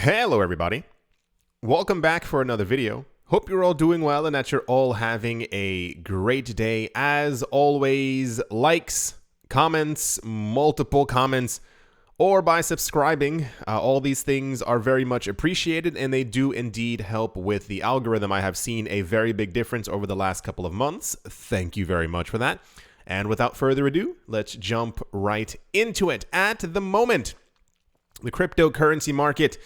Hello everybody, welcome back for another video. Hope you're all doing well and that you're all having a great day. As always, likes, comments, multiple comments, or by subscribing. All these things are very much appreciated and they do indeed help with the algorithm. I have seen a very big difference over the last couple of months. Thank you very much for that. And without further ado, let's jump right into it. At the moment, the cryptocurrency market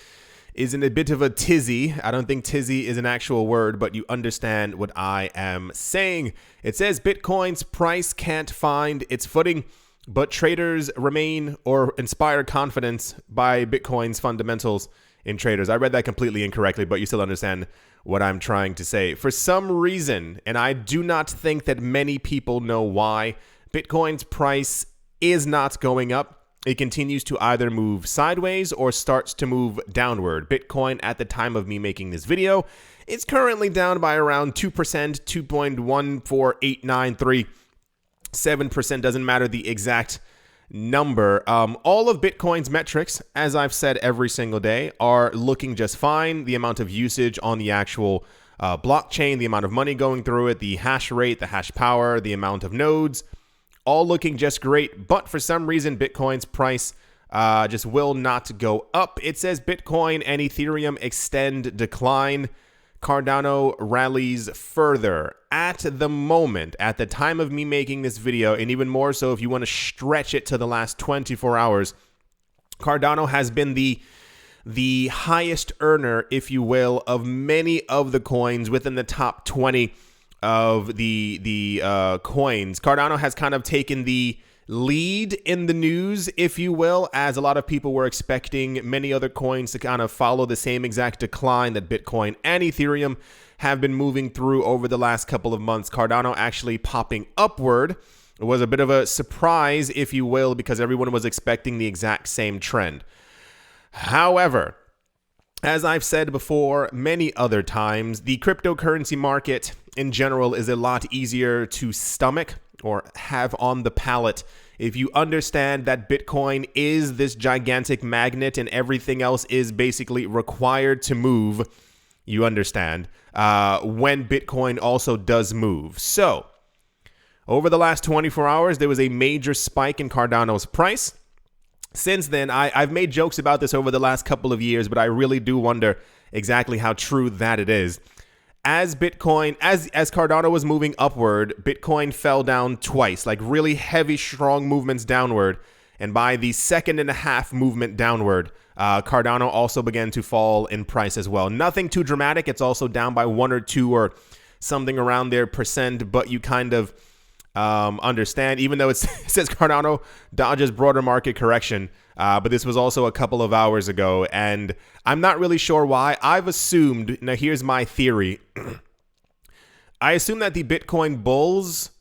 is in a bit of a tizzy. I don't think tizzy is an actual word, but you understand what I am saying. It says Bitcoin's price can't find its footing, but traders remain or inspire confidence by Bitcoin's fundamentals in traders. I read that completely incorrectly, but you still understand what I'm trying to say. For some reason, and I do not think that many people know why, Bitcoin's price is not going up. It continues to either move sideways or starts to move downward. Bitcoin, at the time of me making this video, is currently down by around 2%, 2.14893.7%. Doesn't matter the exact number. All of Bitcoin's metrics, as I've said every single day, are looking just fine. The amount of usage on the actual blockchain, the amount of money going through it, the hash rate, the hash power, the amount of nodes, all looking just great, but for some reason, Bitcoin's price just will not go up. It says Bitcoin and Ethereum extend decline. Cardano rallies further. At the moment, at the time of me making this video, and even more so if you want to stretch it to the last 24 hours, Cardano has been the highest earner, if you will, of many of the coins within the top 20 of the coins. Cardano has kind of taken the lead in the news, if you will, as a lot of people were expecting many other coins to kind of follow the same exact decline that Bitcoin and Ethereum have been moving through over the last couple of months. Cardano actually popping upward. It was a bit of a surprise, if you will, because everyone was expecting the exact same trend. However, as I've said before many other times, the cryptocurrency market in general is a lot easier to stomach or have on the palate if you understand that Bitcoin is this gigantic magnet and everything else is basically required to move. You understand when Bitcoin also does move. So over the last 24 hours, there was a major spike in Cardano's price. Since then, I've made jokes about this over the last couple of years, but I really do wonder exactly how true that it is. As Bitcoin, as Cardano was moving upward, Bitcoin fell down twice, like really heavy, strong movements downward. And by the second and a half movement downward, Cardano also began to fall in price as well. Nothing too dramatic. It's also down by 1 or 2 or something around there percent, but you kind of understand, even though it says Cardano dodges broader market correction, but this was also a couple of hours ago, and I'm not really sure why. I've assumed, now here's my theory, I assume that the Bitcoin bulls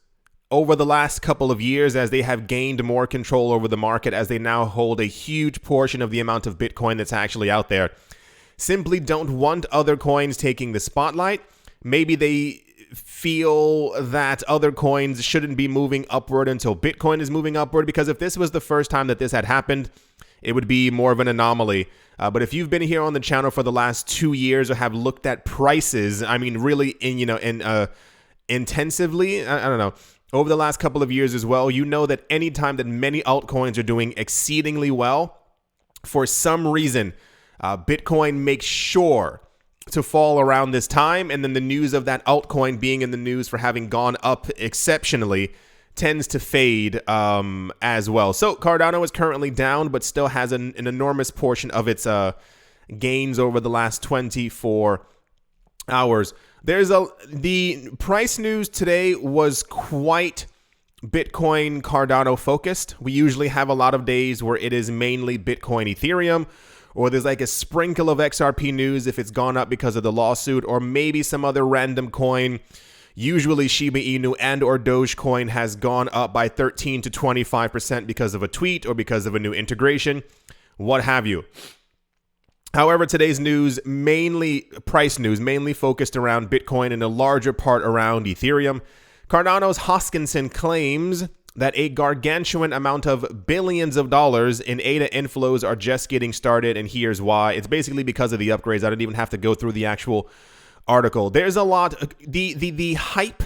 over the last couple of years, as they have gained more control over the market, as they now hold a huge portion of the amount of Bitcoin that's actually out there, simply don't want other coins taking the spotlight. Maybe they feel that other coins shouldn't be moving upward until Bitcoin is moving upward, because if this was the first time that this had happened, it would be more of an anomaly. But if you've been here on the channel for the last 2 years or have looked at prices, I mean, really intensively, I don't know, over the last couple of years as well, you know that anytime that many altcoins are doing exceedingly well, for some reason, Bitcoin makes sure to fall around this time, and then the news of that altcoin being in the news for having gone up exceptionally tends to fade as well. So Cardano is currently down, but still has an enormous portion of its gains over the last 24 hours. The price news today was quite Bitcoin Cardano focused. We usually have a lot of days where it is mainly Bitcoin Ethereum, or there's like a sprinkle of XRP news if it's gone up because of the lawsuit, or maybe some other random coin. Usually Shiba Inu and or Dogecoin has gone up by 13 to 25% because of a tweet or because of a new integration, what have you. However, today's news, mainly price news, mainly focused around Bitcoin and a larger part around Ethereum. Cardano's Hoskinson claims that a gargantuan amount of billions of dollars in ADA inflows are just getting started, and here's why. It's basically because of the upgrades. I don't even have to go through the actual article. There's a lot. The hype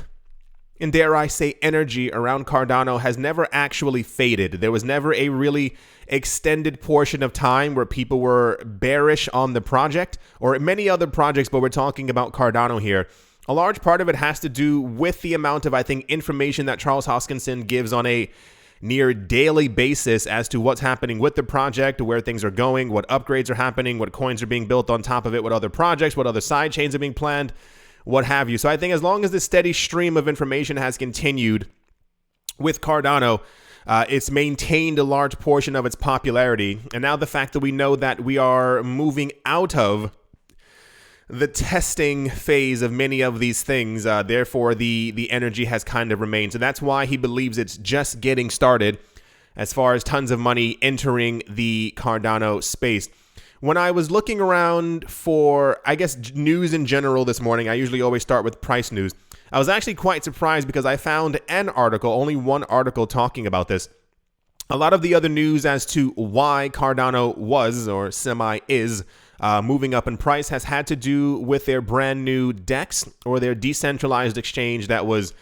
and, dare I say, energy around Cardano has never actually faded. There was never a really extended portion of time where people were bearish on the project or many other projects, but we're talking about Cardano here. A large part of it has to do with the amount of, I think, information that Charles Hoskinson gives on a near daily basis as to what's happening with the project, where things are going, what upgrades are happening, what coins are being built on top of it, what other projects, what other side chains are being planned, what have you. So I think as long as the steady stream of information has continued with Cardano, it's maintained a large portion of its popularity. And now the fact that we know that we are moving out of the testing phase of many of these things, therefore the energy has kind of remained. So that's why he believes it's just getting started as far as tons of money entering the Cardano space. When I was looking around for, I guess, news in general this morning, I usually always start with price news. I was actually quite surprised because I found an article, only one article talking about this. A lot of the other news as to why Cardano was, or semi-is, moving up in price has had to do with their brand new DEX, or their decentralized exchange that was,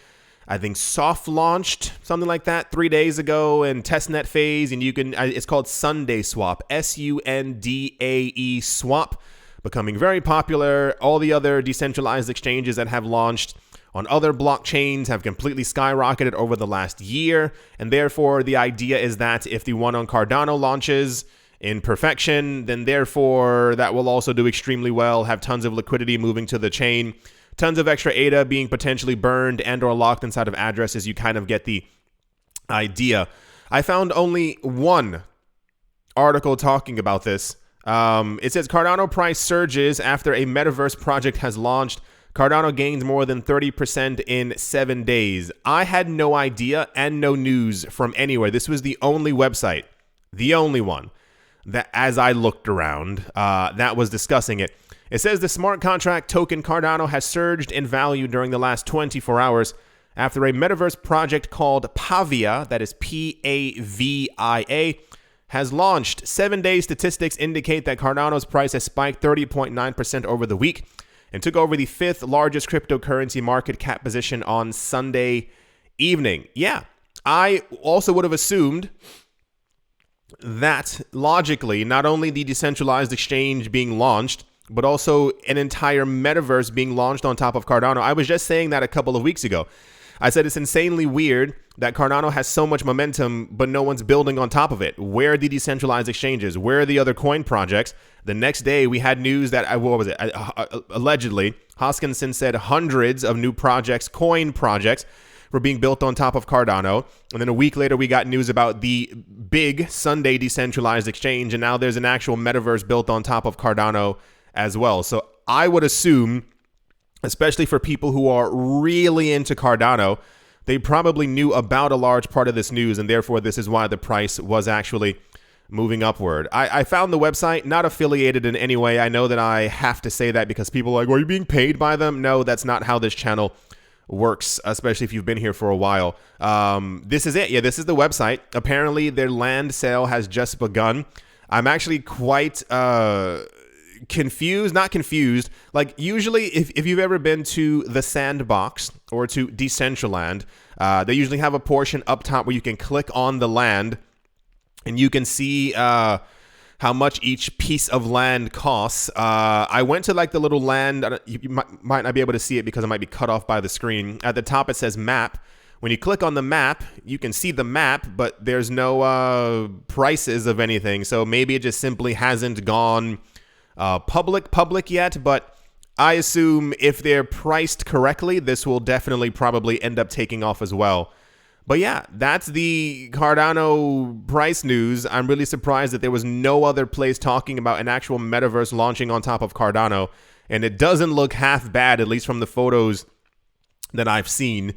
I think, soft launched, something like that, 3 days ago in testnet phase. And you can, it's called Sunday Swap, SUNDAE Swap, becoming very popular. All the other decentralized exchanges that have launched on other blockchains have completely skyrocketed over the last year. And therefore, the idea is that if the one on Cardano launches in perfection, then therefore that will also do extremely well, have tons of liquidity moving to the chain, tons of extra ADA being potentially burned and or locked inside of addresses. You kind of get the idea. I found only one article talking about this. It says Cardano price surges after a metaverse project has launched. Cardano gains more than 30% in 7 days. I had no idea and no news from anywhere. This was the only website, the only one, that as I looked around, that was discussing it. It says the smart contract token Cardano has surged in value during the last 24 hours after a metaverse project called Pavia, that is Pavia, has launched. 7-day statistics indicate that Cardano's price has spiked 30.9% over the week and took over the 5th largest cryptocurrency market cap position on Sunday evening. Yeah, I also would have assumed that logically, not only the decentralized exchange being launched, but also an entire metaverse being launched on top of Cardano. I was just saying that a couple of weeks ago. I said it's insanely weird that Cardano has so much momentum, but no one's building on top of it. Where are the decentralized exchanges? Where are the other coin projects? The next day, we had news that, allegedly, Hoskinson said hundreds of new projects, coin projects, were being built on top of Cardano. And then a week later, we got news about the big Sunday decentralized exchange. And now there's an actual metaverse built on top of Cardano as well. So I would assume, especially for people who are really into Cardano, they probably knew about a large part of this news. And therefore, this is why the price was actually moving upward. I found the website, not affiliated in any way. I know that I have to say that because people are like, are you being paid by them? No, that's not how this channel works, especially if you've been here for a while. This is it. Yeah, this is the website. Apparently, their land sale has just begun. I'm actually quite confused, not confused. Like usually, if you've ever been to the Sandbox or to Decentraland, they usually have a portion up top where you can click on the land and you can see how much each piece of land costs. I went to like the little land. You might not be able to see it because it might be cut off by the screen. At the top, it says map. When you click on the map, you can see the map, but there's no prices of anything. So maybe it just simply hasn't gone public yet. But I assume if they're priced correctly, this will definitely probably end up taking off as well. But yeah, that's the Cardano price news. I'm really surprised that there was no other place talking about an actual metaverse launching on top of Cardano. And it doesn't look half bad, at least from the photos that I've seen.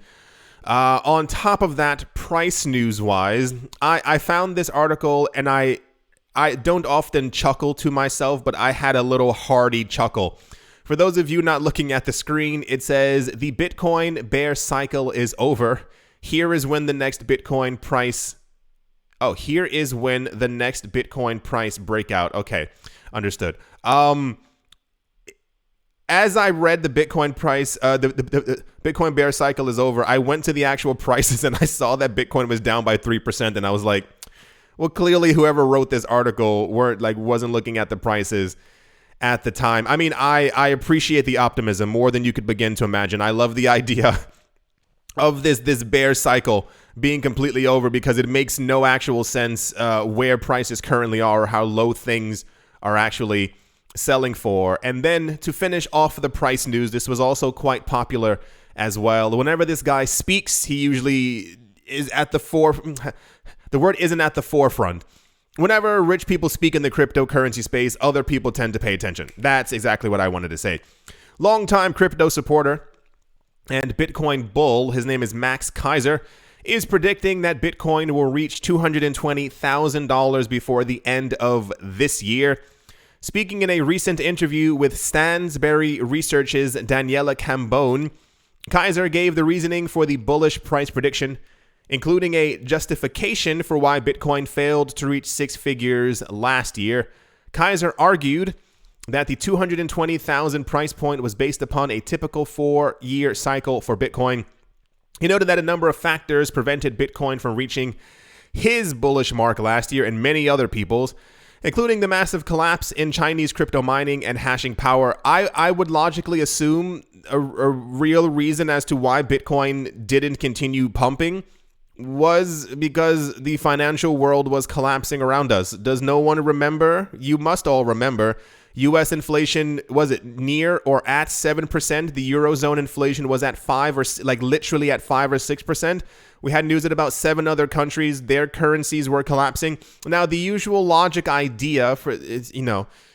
On top of that, price news-wise, I found this article, and I don't often chuckle to myself, but I had a little hearty chuckle. For those of you not looking at the screen, it says, the Bitcoin bear cycle is over. here is when the next Bitcoin price. Oh, here is when the next Bitcoin price breakout. Okay, understood. As I read the Bitcoin price, the Bitcoin bear cycle is over, I went to the actual prices and I saw that Bitcoin was down by 3%, and I was like, well, clearly whoever wrote this article wasn't looking at the prices at the time. I mean, I appreciate the optimism more than you could begin to imagine. I love the idea of this bear cycle being completely over, because it makes no actual sense where prices currently are or how low things are actually selling for. And then to finish off the price news, this was also quite popular as well. Whenever this guy speaks, he usually is at the the word isn't at the forefront. Whenever rich people speak in the cryptocurrency space, other people tend to pay attention. That's exactly what I wanted to say. Longtime crypto supporter and Bitcoin bull, his name is Max Kaiser, is predicting that Bitcoin will reach $220,000 before the end of this year. Speaking in a recent interview with Stansberry Research's Daniela Cambone, Kaiser gave the reasoning for the bullish price prediction, including a justification for why Bitcoin failed to reach six figures last year. Kaiser argued that the 220,000 price point was based upon a typical 4-year cycle for Bitcoin. He noted that a number of factors prevented Bitcoin from reaching his bullish mark last year and many other people's, including the massive collapse in Chinese crypto mining and hashing power. I would logically assume a real reason as to why Bitcoin didn't continue pumping was because the financial world was collapsing around us. Does no one remember? You must all remember. U.S. inflation, was it near or at 7%? The Eurozone inflation was at 5 or literally at 5 or 6%. We had news that about 7 other countries, their currencies were collapsing. Now, the usual logic idea for is,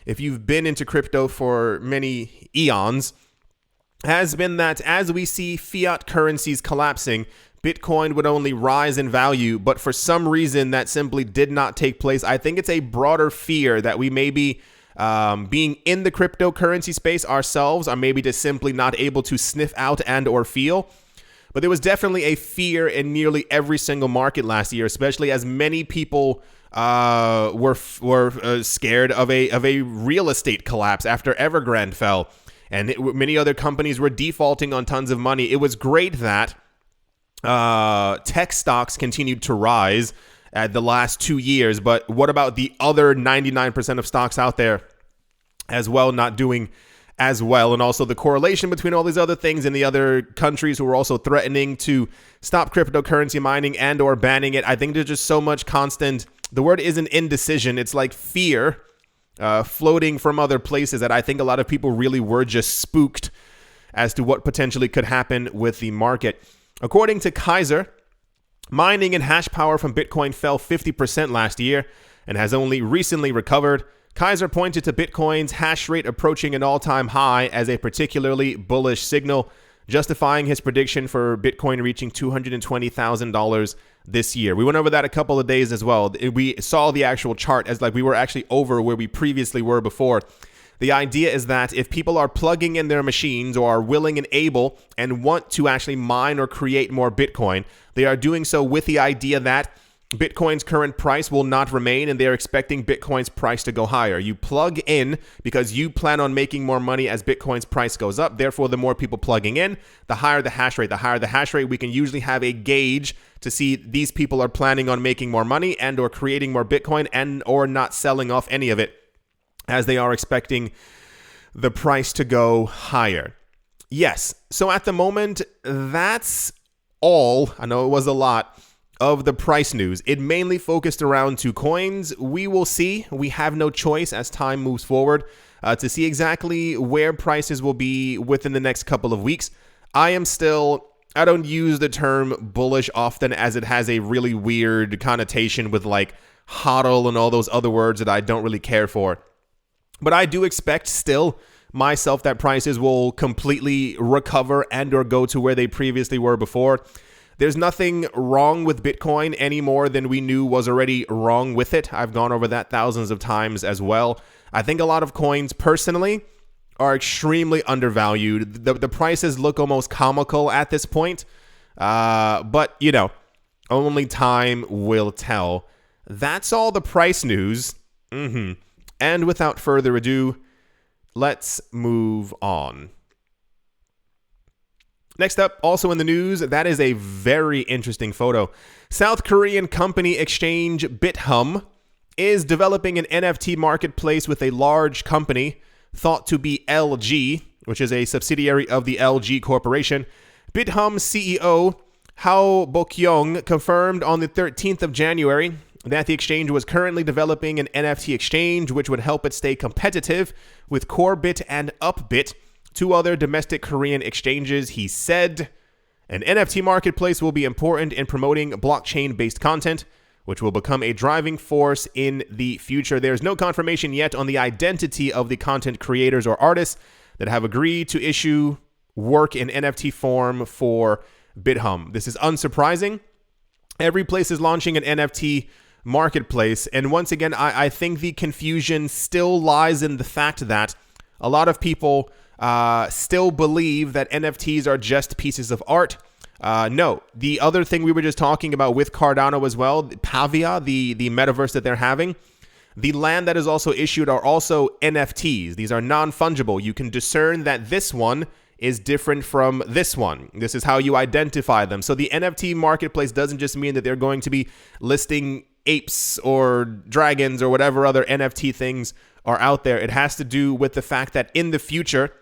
if you've been into crypto for many eons, has been that as we see fiat currencies collapsing, Bitcoin would only rise in value. But for some reason, that simply did not take place. I think it's a broader fear that we may be being in the cryptocurrency space ourselves are maybe just simply not able to sniff out and or feel. But there was definitely a fear in nearly every single market last year, especially as many people were scared of a real estate collapse after Evergrande fell, and many other companies were defaulting on tons of money. It was great that tech stocks continued to rise at the last 2 years, but what about the other 99% of stocks out there as well not doing as well? And also the correlation between all these other things and the other countries who are also threatening to stop cryptocurrency mining and or banning it. I think there's just so much constant, the word isn't indecision, it's like fear floating from other places that I think a lot of people really were just spooked as to what potentially could happen with the market. According to Kaiser, mining and hash power from Bitcoin fell 50% last year and has only recently recovered. Kaiser pointed to Bitcoin's hash rate approaching an all-time high as a particularly bullish signal, justifying his prediction for Bitcoin reaching $220,000 this year. We went over that a couple of days as well. We saw the actual chart as we were actually over where we previously were before. The idea is that if people are plugging in their machines or are willing and able and want to actually mine or create more Bitcoin, they are doing so with the idea that Bitcoin's current price will not remain, and they're expecting Bitcoin's price to go higher. You plug in because you plan on making more money as Bitcoin's price goes up. Therefore, the more people plugging in, the higher the hash rate. The higher the hash rate, we can usually have a gauge to see these people are planning on making more money and or creating more Bitcoin and or not selling off any of it, as they are expecting the price to go higher. Yes, so at the moment, that's all, I know it was a lot, of the price news. It mainly focused around 2 coins. We will see. We have no choice as time moves forward to see exactly where prices will be within the next couple of weeks. I don't use the term bullish often as it has a really weird connotation with hodl and all those other words that I don't really care for. But I do expect still myself that prices will completely recover and or go to where they previously were before. There's nothing wrong with Bitcoin any more than we knew was already wrong with it. I've gone over that thousands of times as well. I think a lot of coins personally are extremely undervalued. The prices look almost comical at this point. But, only time will tell. That's all the price news. And without further ado, let's move on. Next up, also in the news, that is a very interesting photo. South Korean company exchange BitHum is developing an NFT marketplace with a large company thought to be LG, which is a subsidiary of the LG Corporation. BitHum CEO Hao Bokyong confirmed on the 13th of January that the exchange was currently developing an NFT exchange which would help it stay competitive with Corebit and Upbit, two other domestic Korean exchanges. He said, an NFT marketplace will be important in promoting blockchain-based content, which will become a driving force in the future. There's no confirmation yet on the identity of the content creators or artists that have agreed to issue work in NFT form for BitHum. This is unsurprising. Every place is launching an NFT marketplace. And once again, I think the confusion still lies in the fact that a lot of people still believe that NFTs are just pieces of art. No, the other thing we were just talking about with Cardano as well, Pavia, the metaverse that they're having, the land that is also issued are also NFTs. These are non-fungible. You can discern that this one is different from this one. This is how you identify them. So the NFT marketplace doesn't just mean that they're going to be listing apes or dragons or whatever other NFT things are out there. It has to do with the fact that in the future,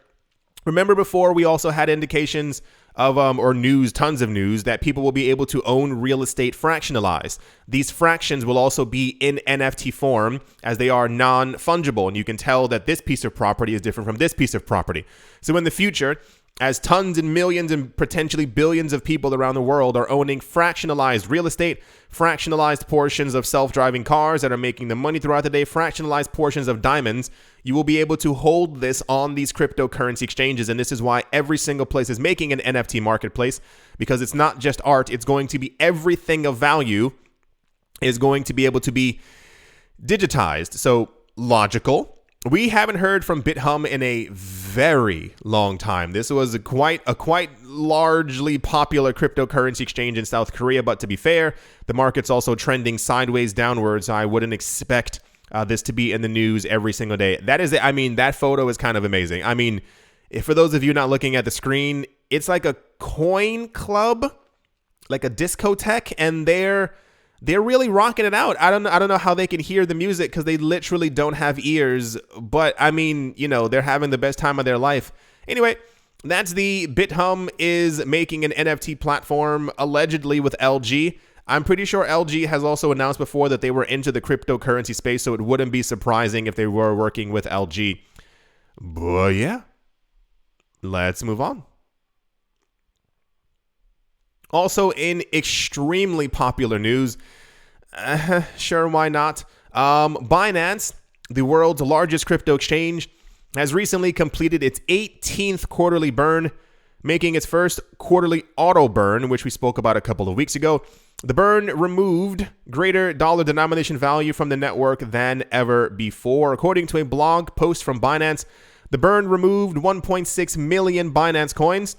remember before we also had indications of or news, tons of news, that people will be able to own real estate fractionalized. These fractions will also be in NFT form as they are non-fungible, and you can tell that this piece of property is different from this piece of property. So in the future, as tons and millions and potentially billions of people around the world are owning fractionalized real estate, fractionalized portions of self-driving cars that are making the money throughout the day, fractionalized portions of diamonds, you will be able to hold this on these cryptocurrency exchanges. And this is why every single place is making an NFT marketplace, because it's not just art. It's going to be everything of value is going to be able to be digitized. So logical. We haven't heard from BitHum in a very long time. This was a quite largely popular cryptocurrency exchange in South Korea, but to be fair, the market's also trending sideways downwards. I wouldn't expect this to be in the news every single day. That photo is kind of amazing. I mean, for those of you not looking at the screen, it's like a coin club, like a discotheque, and they're really rocking it out. I don't know how they can hear the music because they literally don't have ears. But I mean, they're having the best time of their life. Anyway, that's the BitHum is making an NFT platform allegedly with LG. I'm pretty sure LG has also announced before that they were into the cryptocurrency space, so it wouldn't be surprising if they were working with LG. But yeah, let's move on. Also in extremely popular news, sure, why not? Binance, the world's largest crypto exchange, has recently completed its 18th quarterly burn, making its first quarterly auto burn, which we spoke about a couple of weeks ago. The burn removed greater dollar denomination value from the network than ever before. According to a blog post from Binance, the burn removed 1.6 million Binance coins.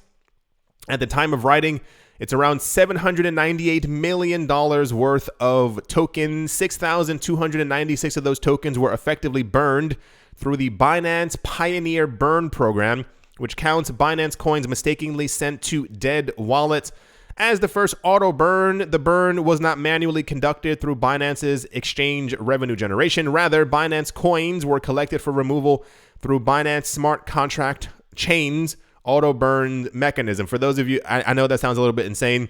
At the time of writing, it's around $798 million worth of tokens. 6,296 of those tokens were effectively burned through the Binance Pioneer Burn program, which counts Binance coins mistakenly sent to dead wallets. As the first auto burn, the burn was not manually conducted through Binance's exchange revenue generation. Rather, Binance coins were collected for removal through Binance smart contract chains auto burn mechanism. For those of you, I know that sounds a little bit insane.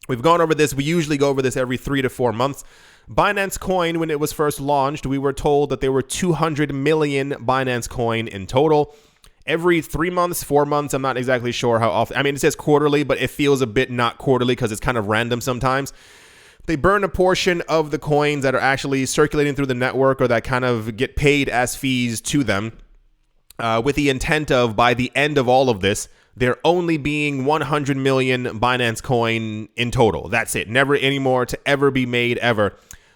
We've gone over this. We usually go over this every 3 to 4 months. Binance Coin, when it was first launched, we were told that there were 200 million Binance Coin in total. Every 3 months, 4 months, I'm not exactly sure how often. I mean, it says quarterly, but it feels a bit not quarterly because it's kind of random sometimes. They burn a portion of the coins that are actually circulating through the network or that kind of get paid as fees to them, with the intent of, by the end of all of this, there only being 100 million Binance coin in total. That's it. Never anymore to ever be made ever.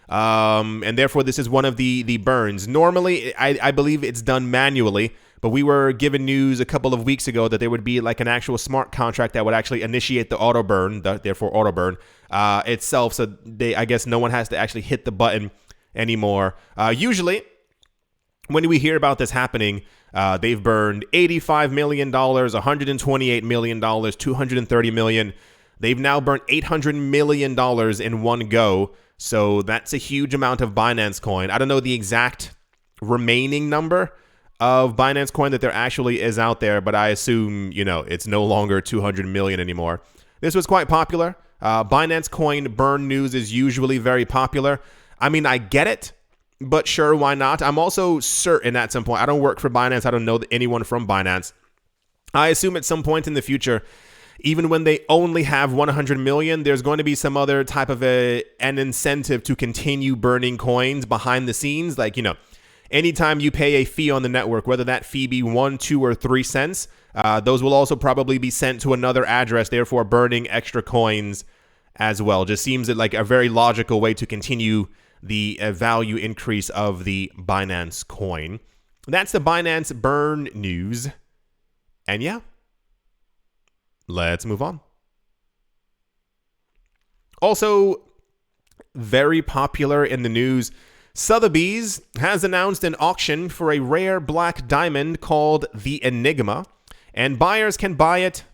And therefore, this is one of the burns. Normally, I believe it's done manually, But we were given news a couple of weeks ago that there would be like an actual smart contract that would actually initiate the auto burn, therefore auto burn itself. So I guess no one has to actually hit the button anymore. Usually, when we hear about this happening, they've burned $85 million, $128 million, $230 million. They've now burned $800 million in one go. So that's a huge amount of Binance coin. I don't know the exact remaining number of Binance coin that there actually is out there, but I assume, it's no longer 200 million anymore. This was quite popular. Binance coin burn news is usually very popular. I mean, I get it, but sure, why not? I'm also certain at some point, I don't work for Binance. I don't know anyone from Binance. I assume at some point in the future, even when they only have 100 million, there's going to be some other type of an incentive to continue burning coins behind the scenes. Like, anytime you pay a fee on the network, whether that fee be 1, 2, or 3 cents, those will also probably be sent to another address, therefore burning extra coins as well. Just seems like a very logical way to continue the value increase of the Binance coin. That's the Binance burn news. And yeah, let's move on. Also, very popular in the news, Sotheby's has announced an auction for a rare black diamond called the Enigma, and buyers can buy it.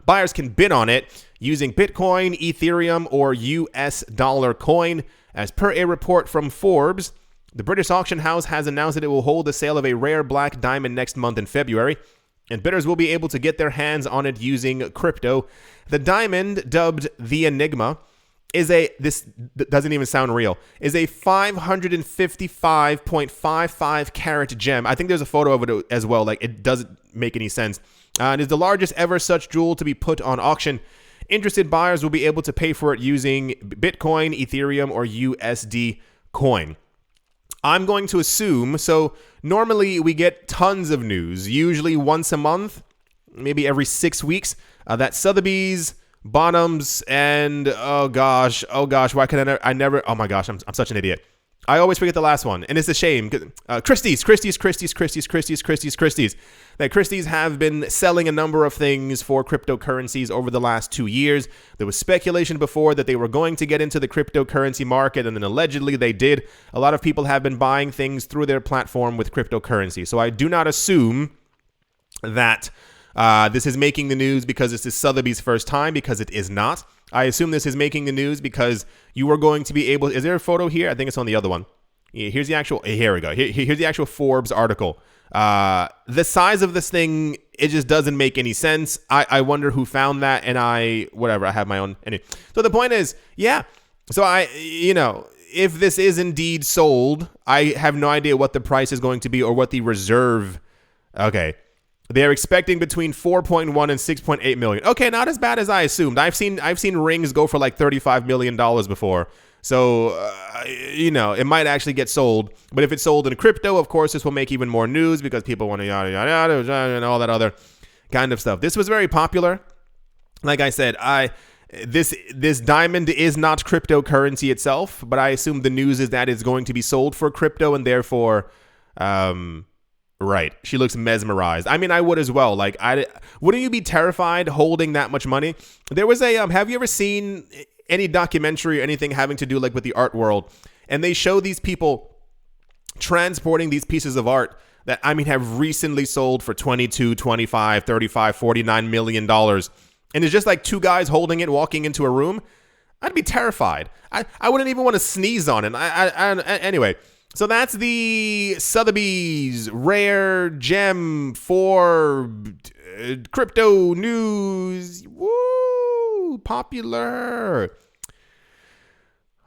Buyers can bid on it using Bitcoin, Ethereum, or US dollar coin. As per a report from Forbes, the British auction house has announced that it will hold the sale of a rare black diamond next month in February, and bidders will be able to get their hands on it using crypto. The diamond, dubbed the Enigma, this doesn't even sound real, is a 555.55 carat gem. I think there's a photo of it as well. Like, it doesn't make any sense. It is the largest ever such jewel to be put on auction. Interested buyers will be able to pay for it using Bitcoin, Ethereum, or USD coin. I'm going to assume, so normally we get tons of news, usually once a month, maybe every 6 weeks, that Sotheby's, Bonhams, and oh gosh, why can I never, oh my gosh, I'm such an idiot. I always forget the last one, and it's a shame. Christie's. That Christie's have been selling a number of things for cryptocurrencies over the last 2 years. There was speculation before that they were going to get into the cryptocurrency market, and then allegedly they did. A lot of people have been buying things through their platform with cryptocurrency. So I do not assume that this is making the news because this is Sotheby's first time, because it is not. I assume this is making the news because you are going to be able... Is there a photo here? I think it's on the other one. Here's the actual... Here we go. Here's the actual Forbes article. The size of this thing, it just doesn't make any sense. I wonder who found that, and I have my own... Anyway. So the point is, yeah. So if this is indeed sold, I have no idea what the price is going to be or what the reserve... Okay. They're expecting between 4.1 and 6.8 million. Okay, not as bad as I assumed. I've seen rings go for like $35 million before. So, it might actually get sold. But if it's sold in crypto, of course, this will make even more news because people want to yada, yada, yada, and all that other kind of stuff. This was very popular. Like I said, this diamond is not cryptocurrency itself, but I assume the news is that it's going to be sold for crypto, and therefore... Right. She looks mesmerized. I mean, I would as well. Like, wouldn't you be terrified holding that much money? There was a, have you ever seen any documentary or anything having to do like with the art world? And they show these people transporting these pieces of art that, have recently sold for 22, 25, 35, 49 million dollars. And it's just like two guys holding it, walking into a room. I'd be terrified. I wouldn't even want to sneeze on it. Anyway. So that's the Sotheby's rare gem for crypto news. Woo! Popular.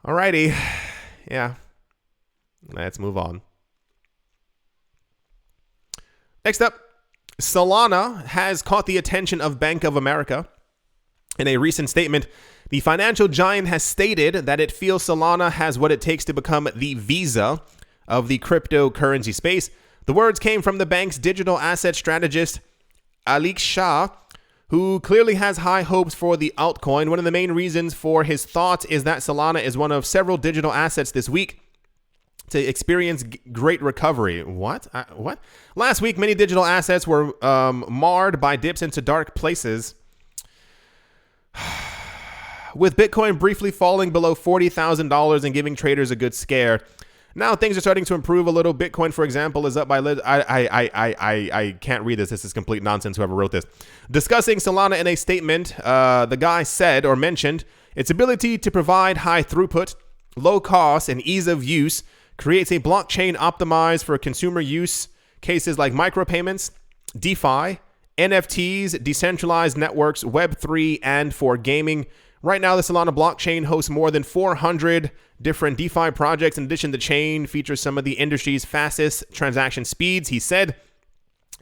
Alrighty. Yeah. Let's move on. Next up, Solana has caught the attention of Bank of America. In a recent statement, the financial giant has stated that it feels Solana has what it takes to become the Visa of the cryptocurrency space. The words came from the bank's digital asset strategist, Alex Shah, who clearly has high hopes for the altcoin. One of the main reasons for his thoughts is that Solana is one of several digital assets this week to experience great recovery. What? What? Last week, many digital assets were marred by dips into dark places, with Bitcoin briefly falling below $40,000 and giving traders a good scare. Now things are starting to improve a little. Bitcoin, for example, is up by... I can't read this. This is complete nonsense, whoever wrote this. Discussing Solana in a statement, the guy said or mentioned its ability to provide high throughput, low cost, and ease of use creates a blockchain optimized for consumer use cases like micropayments, DeFi, NFTs, decentralized networks, Web3, and for gaming. Right now, the Solana blockchain hosts more than 400 different DeFi projects. In addition, the chain features some of the industry's fastest transaction speeds. He said,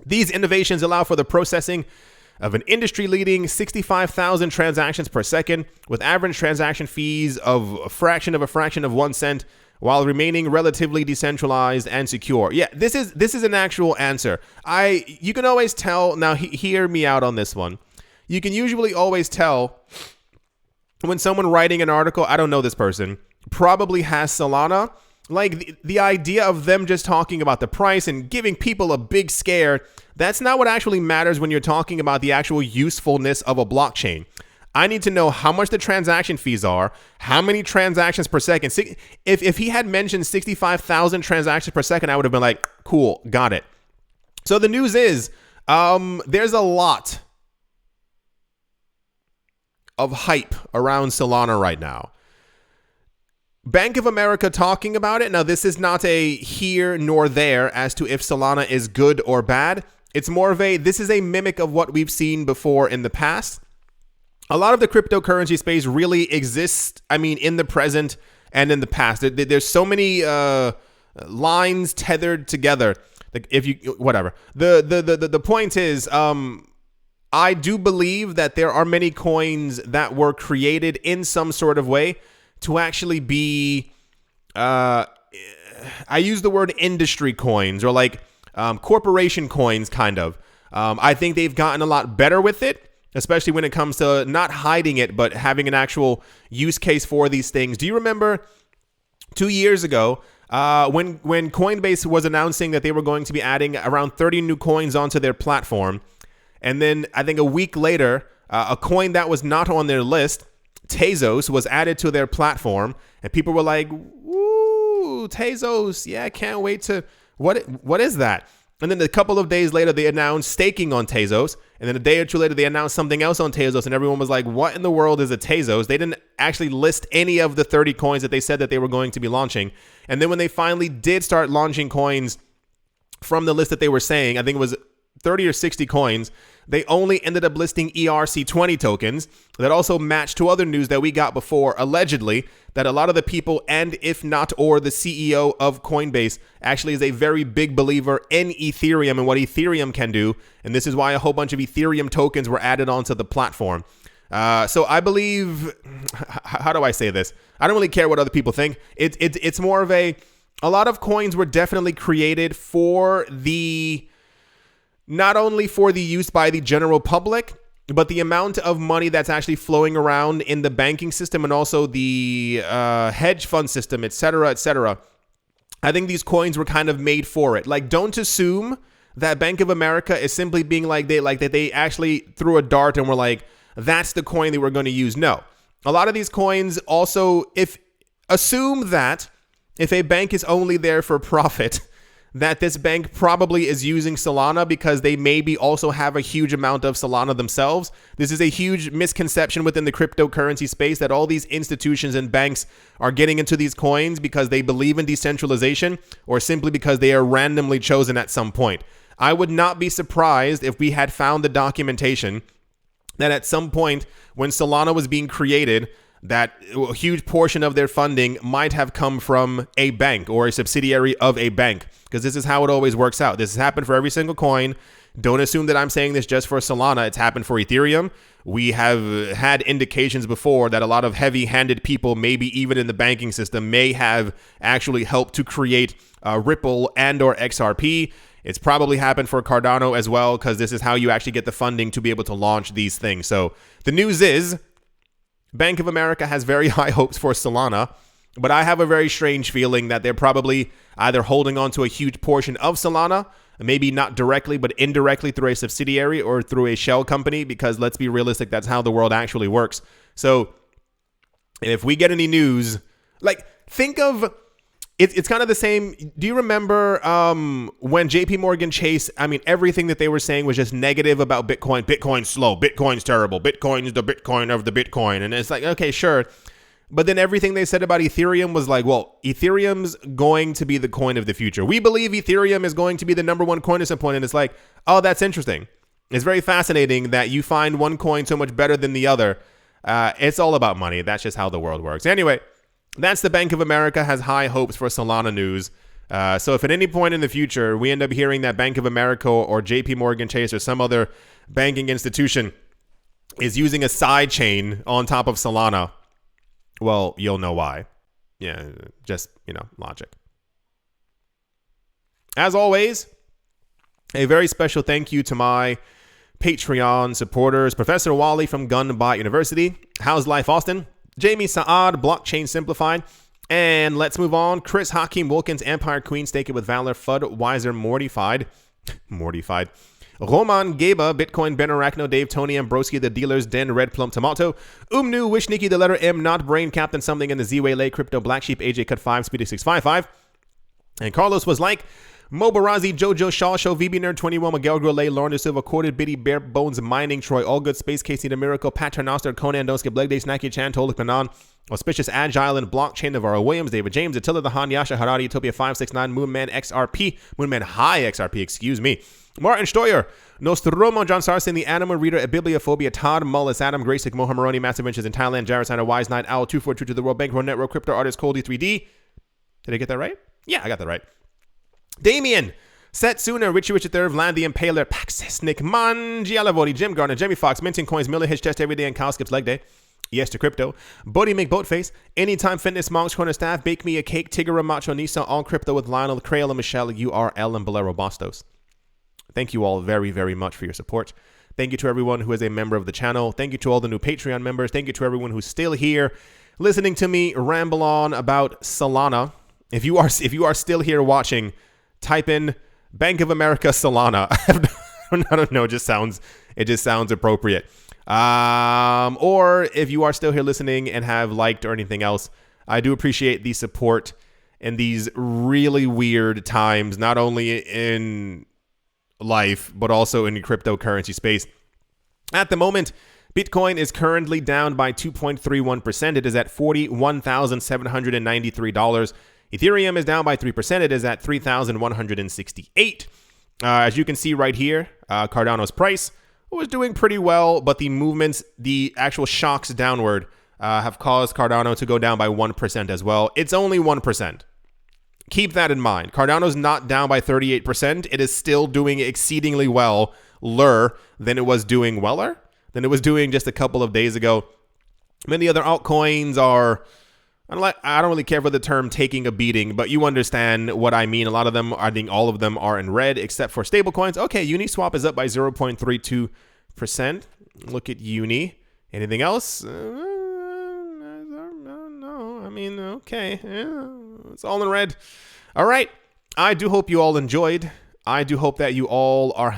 these innovations allow for the processing of an industry-leading 65,000 transactions per second, with average transaction fees of a fraction of 1 cent, while remaining relatively decentralized and secure. Yeah, this is an actual answer. You can always tell. Now, hear me out on this one. You can usually always tell when someone writing an article, I don't know this person, probably has Solana. Like the idea of them just talking about the price and giving people a big scare, that's not what actually matters when you're talking about the actual usefulness of a blockchain. I need to know how much the transaction fees are, how many transactions per second. If he had mentioned 65,000 transactions per second, I would have been like, cool, got it. So the news is, there's a lot of hype around Solana right now. Bank of America talking about it. Now, this is not a here nor there as to if Solana is good or bad. It's more of this is a mimic of what we've seen before in the past. A lot of the cryptocurrency space really exists, in the present and in the past. There's so many lines tethered together. Like whatever. The point is, I do believe that there are many coins that were created in some sort of way to actually be, I use the word industry coins or like corporation coins, kind of. I think they've gotten a lot better with it, especially when it comes to not hiding it, but having an actual use case for these things. Do you remember 2 years ago when Coinbase was announcing that they were going to be adding around 30 new coins onto their platform? And then I think a week later, a coin that was not on their list, Tezos, was added to their platform. And people were like, woo, Tezos. Yeah, I can't wait to... What is that? And then a couple of days later, they announced staking on Tezos. And then a day or two later, they announced something else on Tezos. And everyone was like, what in the world is a Tezos? They didn't actually list any of the 30 coins that they said that they were going to be launching. And then when they finally did start launching coins from the list that they were saying, I think it was 30 or 60 coins, they only ended up listing ERC20 tokens that also matched to other news that we got before, allegedly, that a lot of the people, and if not, or the CEO of Coinbase actually is a very big believer in Ethereum and what Ethereum can do. And this is why a whole bunch of Ethereum tokens were added onto the platform. So I believe, how do I say this? I don't really care what other people think. It's more of a lot of coins were definitely created for not only for the use by the general public, but the amount of money that's actually flowing around in the banking system and also the hedge fund system, et cetera, et cetera. I think these coins were kind of made for it. Like, don't assume that Bank of America is simply being like that they actually threw a dart and were like, that's the coin they were going to use. No. A lot of these coins also, assume that if a bank is only there for profit, that this bank probably is using Solana because they maybe also have a huge amount of Solana themselves. This is a huge misconception within the cryptocurrency space that all these institutions and banks are getting into these coins because they believe in decentralization or simply because they are randomly chosen at some point. I would not be surprised if we had found the documentation that at some point when Solana was being created, that a huge portion of their funding might have come from a bank or a subsidiary of a bank, because this is how it always works out. This has happened for every single coin. Don't assume that I'm saying this just for Solana. It's happened for Ethereum. We have had indications before that a lot of heavy-handed people, maybe even in the banking system, may have actually helped to create Ripple and or XRP. It's probably happened for Cardano as well, because this is how you actually get the funding to be able to launch these things. So the news is Bank of America has very high hopes for Solana. But I have a very strange feeling that they're probably either holding on to a huge portion of Solana, maybe not directly, but indirectly through a subsidiary or through a shell company, because let's be realistic, that's how the world actually works. So if we get any news, like think of, it's kind of the same. Do you remember when JP Morgan Chase, I mean, everything that they were saying was just negative about Bitcoin. Bitcoin's slow. Bitcoin's terrible. Bitcoin's the Bitcoin of the Bitcoin. And it's like, okay, sure. But then everything they said about Ethereum was like, well, Ethereum's going to be the coin of the future. We believe Ethereum is going to be the number one coin at some point. And it's like, oh, that's interesting. It's very fascinating that you find one coin so much better than the other. It's all about money. That's just how the world works. Anyway, that's the Bank of America has high hopes for Solana news. So if at any point in the future we end up hearing that Bank of America or JP Morgan Chase or some other banking institution is using a side chain on top of Solana, well, you'll know why. Yeah, just, logic. As always, a very special thank you to my Patreon supporters, Professor Wally from Gunbot University, How's Life Austin, Jamie Saad, Blockchain Simplified, and let's move on. Chris Hakeem Wilkins, Empire Queen, Stake It With Valor, FUDWISER, Mortified, Roman Geba, Bitcoin, Ben Arachno, Dave, Tony, Ambroski, The Dealer's Den, Red Plum Tomato, Umnu, Wish Nikki, The Letter M, Not Brain, Captain Something in the Z-Way, Lay, Crypto, Black Sheep, AJ Cut 5, Speedy 655, and Carlos was like, Mobarazi, Jojo, Shaw Show, VB Nerd 21, Miguel Groulet, Lauren De Silva, Corded, Biddy, Bare Bones, Mining, Troy, All Good, Space, Casey, The Miracle, Paternoster, Conan, Don't Skip, Leg Day, Snacky Chan, Tolik Manon, Auspicious Agile, and Blockchain, Navarro Williams, David James, Attila the Han, Yasha Harari, Utopia 569, Moonman XRP, Moonman High XRP, excuse me, Martin Steuer, Nostromo, John Sarson, The Animal Reader, A Bibliophobia, Todd Mullis, Adam Graysick, Mohamaroni, Massive Inches in Thailand, Jarrett Wise Knight, Owl 242 to the World Bankroll Network, Crypto Artist, Coldy 3D. Did I get that right? Yeah, I got that right. Damien, Setsuna, Richie Richard III, Vlad the Impaler, Paxis, Nick Mangialavodi, Jim Garner, Jimmy Fox, Minting Coins, Miller Hitch Test Every Day, and Kyle Skips Leg Day. Yes to Crypto. Bodie McBoatface, Anytime Fitness, Monk's Corner Staff, Bake Me a Cake, Tigger, Macho Nisa, All Crypto with Lionel, Crayola, Michelle, URL, and Bolero Bastos. Thank you all very, very much for your support. Thank you to everyone who is a member of the channel. Thank you to all the new Patreon members. Thank you to everyone who's still here listening to me ramble on about Solana. If you are still here watching, type in Bank of America Solana. I don't know. It just sounds appropriate. Or if you are still here listening and have liked or anything else, I do appreciate the support in these really weird times, not only in life, but also in the cryptocurrency space. At the moment, Bitcoin is currently down by 2.31%. It is at $41,793. Ethereum is down by 3%. It is at $3,168. As you can see right here, Cardano's price was doing pretty well, but the movements, the actual shocks downward, have caused Cardano to go down by 1% as well. It's only 1%. Keep that in mind. Cardano's not down by 38%. It is still doing exceedingly well, than it was doing just a couple of days ago. Many other altcoins are, I don't really care for the term taking a beating, but you understand what I mean. A lot of them, I think all of them are in red except for stablecoins. Okay, Uniswap is up by 0.32%. Look at Uni. Anything else? No, I mean, okay. Yeah, it's all in red. All right. I do hope you all enjoyed. I do hope that you all are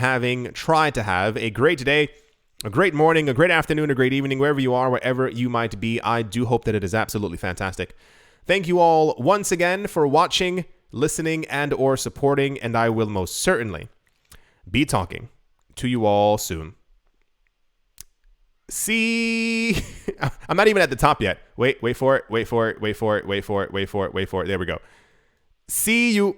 tried to have a great day, a great morning, a great afternoon, a great evening, wherever you are, wherever you might be. I do hope that it is absolutely fantastic. Thank you all once again for watching, listening, and or supporting, and I will most certainly be talking to you all soon. See, I'm not even at the top yet. Wait for it. There we go. See you.